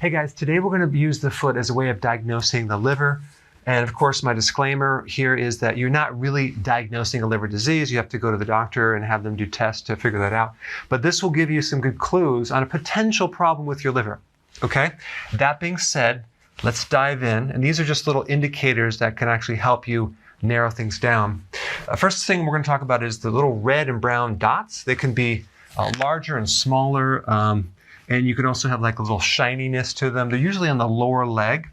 Hey guys, today we're going to use the foot as a way of diagnosing the liver. And of course, my disclaimer here is that you're not really diagnosing a liver disease. You have to go to the doctor and have them do tests to figure that out. But this will give you some good clues on a potential problem with your liver. Okay? That being said, let's dive in. And these are just little indicators that can actually help you narrow things down. First thing we're going to talk about is the little red and brown dots. They can be larger and smaller. And you can also have like a little shininess to them. They're usually on the lower leg.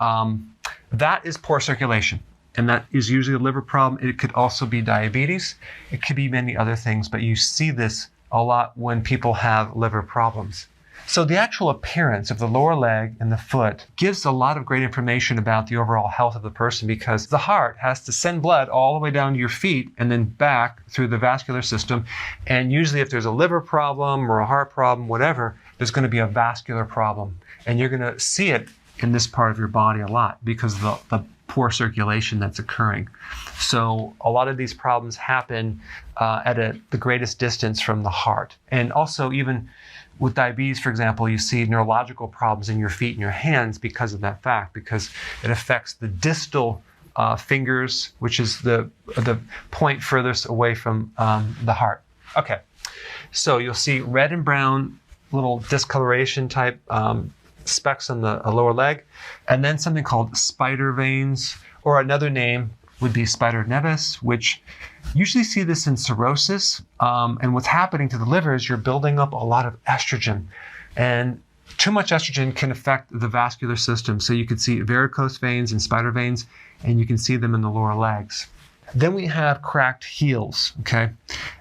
That is poor circulation. And that is usually a liver problem. It could also be diabetes. It could be many other things, but you see this a lot when people have liver problems. So the actual appearance of the lower leg and the foot gives a lot of great information about the overall health of the person, because the heart has to send blood all the way down to your feet and then back through the vascular system. And usually if there's a liver problem or a heart problem, whatever, there's going to be a vascular problem. And you're going to see it in this part of your body a lot because of the poor circulation that's occurring. So a lot of these problems happen at the greatest distance from the heart. And also even with diabetes, for example, you see neurological problems in your feet and your hands because of that fact, because it affects the distal fingers, which is the point furthest away from the heart. Okay, so you'll see red and brown little discoloration type specks on the lower leg, and then something called spider veins, or another name would be spider nevis, which usually see this in cirrhosis. And what's happening to the liver is you're building up a lot of estrogen, and too much estrogen can affect the vascular system. So you can see varicose veins and spider veins, and you can see them in the lower legs. Then we have cracked heels, okay?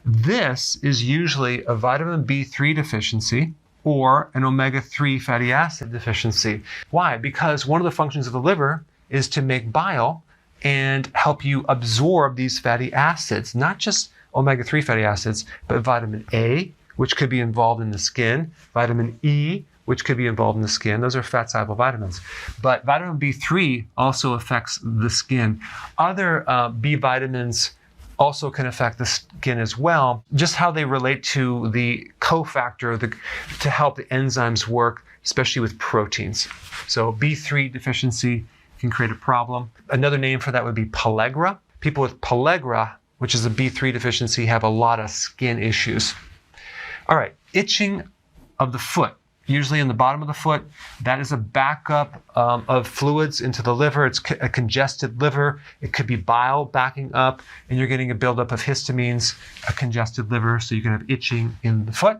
This is usually a vitamin B3 deficiency or an omega-3 fatty acid deficiency. Why? Because one of the functions of the liver is to make bile and help you absorb these fatty acids, not just omega-3 fatty acids, but vitamin A, which could be involved in the skin, vitamin E, which could be involved in the skin. Those are fat-soluble vitamins. But vitamin B3 also affects the skin. Other B vitamins also can affect the skin as well, just how they relate to the cofactor to help the enzymes work, especially with proteins. So B3 deficiency can create a problem. Another name for that would be pellagra. People with pellagra, which is a B3 deficiency, have a lot of skin issues. All right, itching of the foot. Usually in the bottom of the foot, that is a backup of fluids into the liver. It's a congested liver. It could be bile backing up, and you're getting a buildup of histamines, a congested liver, so you can have itching in the foot.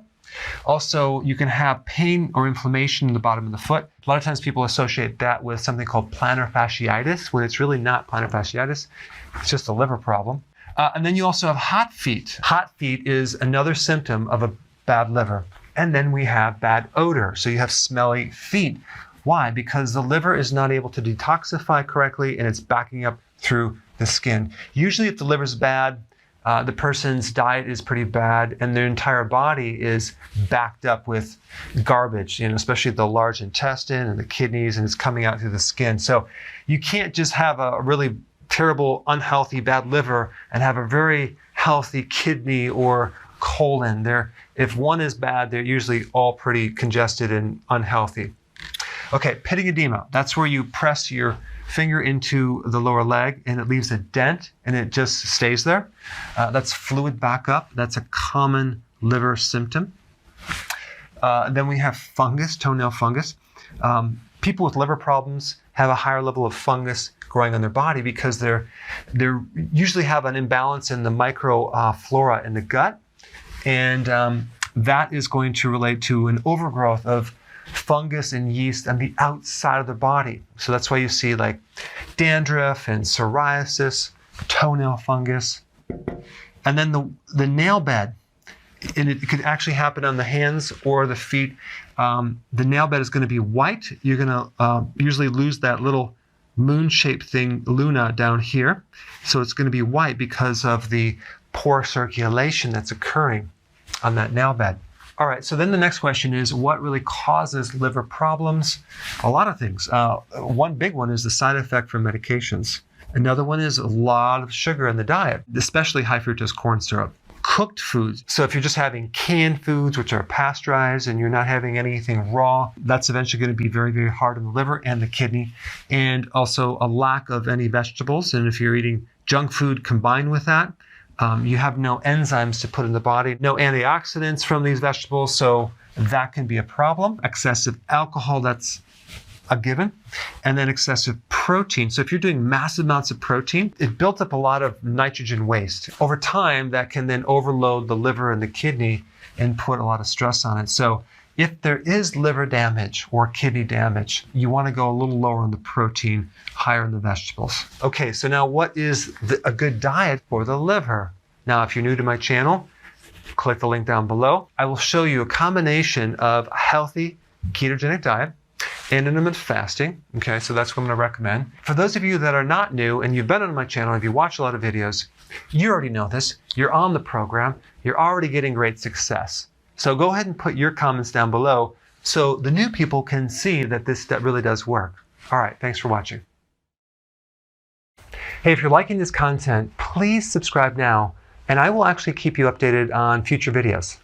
Also, you can have pain or inflammation in the bottom of the foot. A lot of times people associate that with something called plantar fasciitis, when it's really not plantar fasciitis. It's just a liver problem. And then you also have hot feet. Hot feet is another symptom of a bad liver. And then we have bad odor. So you have smelly feet. Why? Because the liver is not able to detoxify correctly, and it's backing up through the skin. Usually if the liver's bad, the person's diet is pretty bad, and their entire body is backed up with garbage, especially the large intestine and the kidneys, and it's coming out through the skin. So you can't just have a really terrible, unhealthy, bad liver and have a very healthy kidney or colon. If one is bad, they're usually all pretty congested and unhealthy. Okay, pitting edema. That's where you press your finger into the lower leg and it leaves a dent and it just stays there. That's fluid backup. That's a common liver symptom. Then we have fungus, toenail fungus. People with liver problems have a higher level of fungus growing on their body because they usually have an imbalance in the microflora in the gut. And that is going to relate to an overgrowth of fungus and yeast on the outside of the body. So that's why you see like dandruff and psoriasis, toenail fungus. And then the nail bed, and it could actually happen on the hands or the feet. The nail bed is going to be white. You're going to usually lose that little moon-shaped thing, luna, down here. So it's going to be white because of the poor circulation that's occurring on that nail bed. All right, so then the next question is, what really causes liver problems? A lot of things. One big one is the side effect from medications. Another one is a lot of sugar in the diet, especially high fructose corn syrup. cooked foods. So if you're just having canned foods, which are pasteurized, and you're not having anything raw, that's eventually going to be very, very hard on the liver and the kidney. And also a lack of any vegetables. And if you're eating junk food combined with that, you have no enzymes to put in the body, no antioxidants from these vegetables. So that can be a problem. Excessive alcohol, that's a given. And then excessive protein. So if you're doing massive amounts of protein, it built up a lot of nitrogen waste. Over time, that can then overload the liver and the kidney and put a lot of stress on it. So if there is liver damage or kidney damage, you want to go a little lower on the protein, higher in the vegetables. Okay, so now what is a good diet for the liver? Now, if you're new to my channel, click the link down below. I will show you a combination of a healthy ketogenic diet and intermittent fasting. Okay, so that's what I'm going to recommend. For those of you that are not new and you've been on my channel, if you watch a lot of videos, you already know this. You're on the program. You're already getting great success. So go ahead and put your comments down below so the new people can see that that really does work. All right, thanks for watching. Hey, if you're liking this content, please subscribe now, and I will actually keep you updated on future videos.